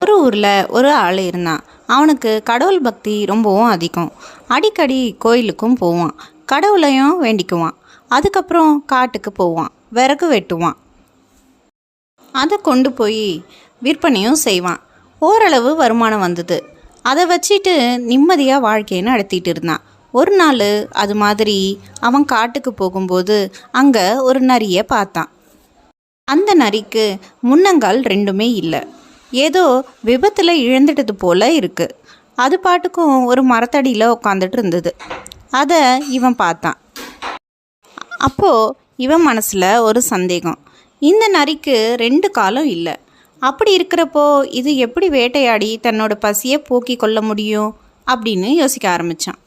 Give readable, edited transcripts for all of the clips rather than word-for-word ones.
ஒரு ஊரில் ஒரு ஆள் இருந்தான். அவனுக்கு கடவுள் பக்தி ரொம்பவும் அதிகம். அடிக்கடி கோயிலுக்கும் போவான், கடவுளையும் வேண்டிக்குவான். அதுக்கப்புறம் காட்டுக்கு போவான், விறகு வெட்டுவான், அதை கொண்டு போய் விற்பனையும் செய்வான். ஓரளவு வருமானம் வந்தது. அதை வச்சுட்டு நிம்மதியாக வாழ்க்கையை நடத்திட்டு இருந்தான். ஒரு நாள் அது மாதிரி அவன் காட்டுக்கு போகும்போது அங்கே ஒரு நரியை பார்த்தான். அந்த நரிக்கு முன்னங்கால் ரெண்டுமே இல்லை. ஏதோ விபத்தில் இழந்துட்டது போல இருக்கு. அது பாட்டுக்கும் ஒரு மரத்தடியில் உட்காந்துட்டு இருந்தது. அதை இவன் பார்த்தான். அப்போது இவன் மனசில் ஒரு சந்தேகம். இந்த நரிக்கு ரெண்டு காலம் இல்லை. அப்படி இருக்கிறப்போ இது எப்படி வேட்டையாடி தன்னோட பசியை போக்கி கொள்ள முடியும் அப்படின்னு யோசிக்க ஆரம்பித்தான்.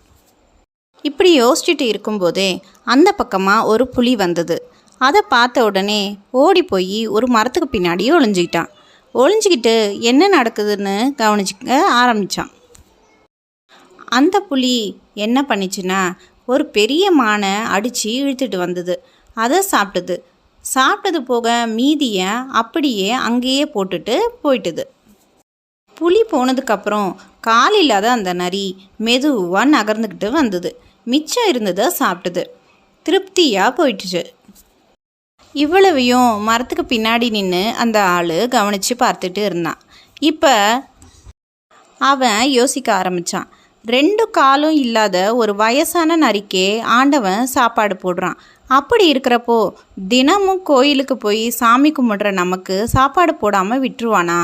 இப்படி யோசிச்சுட்டு இருக்கும்போதே அந்த பக்கமாக ஒரு புலி வந்தது. அதை பார்த்த உடனே ஓடி போய் ஒரு மரத்துக்கு பின்னாடியே ஒளிஞ்சிக்கிட்டு என்ன நடக்குதுன்னு கவனிச்சுக்க ஆரம்பித்தான். அந்த புலி என்ன பண்ணிச்சுன்னா, ஒரு பெரிய மானை அடித்து இழுத்துட்டு வந்தது. அதை சாப்பிட்டது போக மீதியை அப்படியே அங்கேயே போட்டுட்டு போயிட்டுது. புலி போனதுக்கப்புறம் கால் இல்லாத அந்த நரி மெதுவாக நகர்ந்துக்கிட்டு வந்தது. மிச்சம் இருந்ததை சாப்பிட்டது. திருப்தியாக போயிட்டுச்சு. இவ்வளவையும் மரத்துக்கு பின்னாடி நின்று அந்த ஆள் கவனித்து பார்த்துட்டு இருந்தான். இப்போ அவன் யோசிக்க ஆரம்பித்தான். ரெண்டு காலும் இல்லாத ஒரு வயசான நரிக்கே ஆண்டவன் சாப்பாடு போடுறான். அப்படி இருக்கிறப்போ தினமும் கோயிலுக்கு போய் சாமி கும்பிட்ற நமக்கு சாப்பாடு போடாமல் விட்டுருவானா?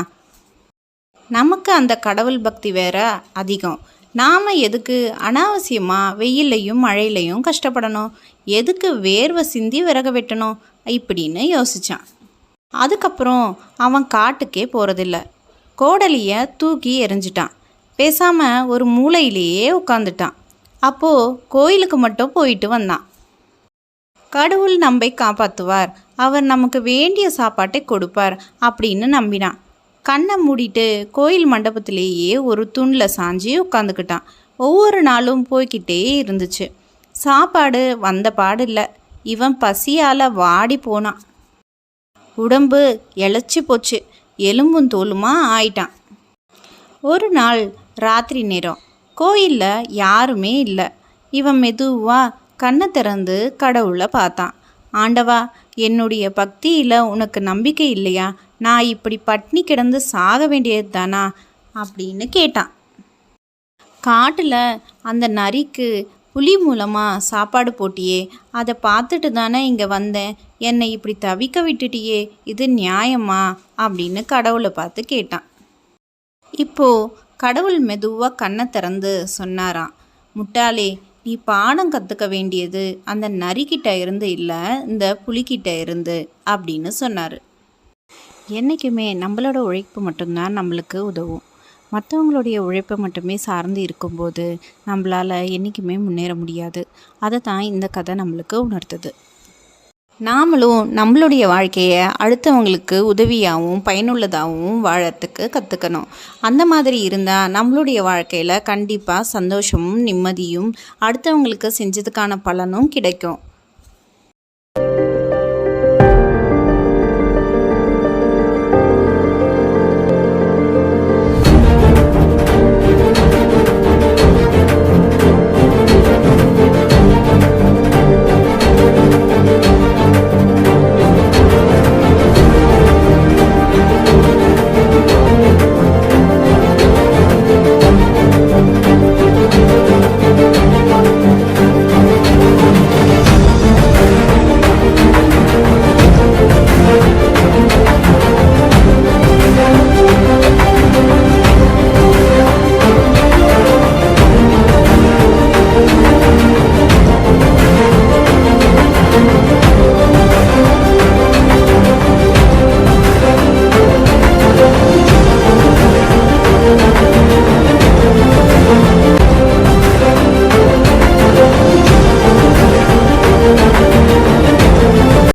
நமக்கு அந்த கடவுள் பக்தி வேற அதிகம். நாம் எதுக்கு அனாவசியமாக வெயிலையும் மழையிலையும் கஷ்டப்படணும்? எதுக்கு வேர்வை சிந்தி விறக வெட்டணும் இப்படின்னு யோசித்தான். அதுக்கப்புறம் அவன் காட்டுக்கே போகிறதில்ல. கோடலியை தூக்கி எறிஞ்சிட்டான். பேசாமல் ஒரு மூலையிலேயே உட்காந்துட்டான். அப்போது கோயிலுக்கு மட்டும் போயிட்டு வந்தான். கடவுள் நம்மை காப்பாற்றுவார், அவர் நமக்கு வேண்டிய சாப்பாட்டை கொடுப்பார் அப்படின்னு நம்பினான். கண்ணை மூடிட்டு கோயில் மண்டபத்திலேயே ஒரு தூணில் சாஞ்சி உட்காந்துக்கிட்டான். ஒவ்வொரு நாளும் போய்கிட்டே இருந்துச்சு. சாப்பாடு வந்த பாடு இல்லை. இவன் பசியால் வாடி போனான். உடம்பு இழைச்சி போச்சு. எலும்பும் தோலுமா ஆயிட்டான். ஒரு நாள் ராத்திரி நேரம். கோயிலில் யாருமே இல்லை. இவன் மெதுவாக கண்ணை திறந்து கடவுளை பார்த்தான். ஆண்டவா, என்னுடைய பக்தியில் உனக்கு நம்பிக்கை இல்லையா? நான் இப்படி பட்னி கிடந்து சாக வேண்டியது தானா அப்படின்னு கேட்டான். காட்டில் அந்த நரிக்கு புலி மூலமாக சாப்பாடு போட்டியே, அதை பார்த்துட்டு தானே இங்கே வந்தேன். என்னை இப்படி தவிக்க விட்டுட்டியே, இது நியாயமா அப்படின்னு கடவுளை பார்த்து கேட்டான். இப்போது கடவுள் மெதுவாக கண்ணை திறந்து சொன்னாராம், முட்டாளே, நீ பாடம் கற்றுக்க வேண்டியது அந்த நரிக்கிட்ட இருந்து இல்லை, இந்த புலிக்கிட்ட இருந்து அப்படின்னு சொன்னார். என்றைக்குமே நம்மளோட உழைப்பு மட்டும்தான் நம்மளுக்கு உதவும். மற்றவங்களுடைய உழைப்பை மட்டுமே சார்ந்து இருக்கும்போது நம்மளால் என்றைக்குமே முன்னேற முடியாது. அதை தான் இந்த கதை நம்மளுக்கு உணர்த்துது. நாமளும் நம்மளுடைய வாழ்க்கையை அடுத்தவங்களுக்கு உதவியாகவும் பயனுள்ளதாகவும் வாழறதுக்கு கற்றுக்கணும். அந்த மாதிரி இருந்தால் நம்மளுடைய வாழ்க்கையில் கண்டிப்பாக சந்தோஷமும் நிம்மதியும் அடுத்தவங்களுக்கு செஞ்சதுக்கான பலனும் கிடைக்கும்.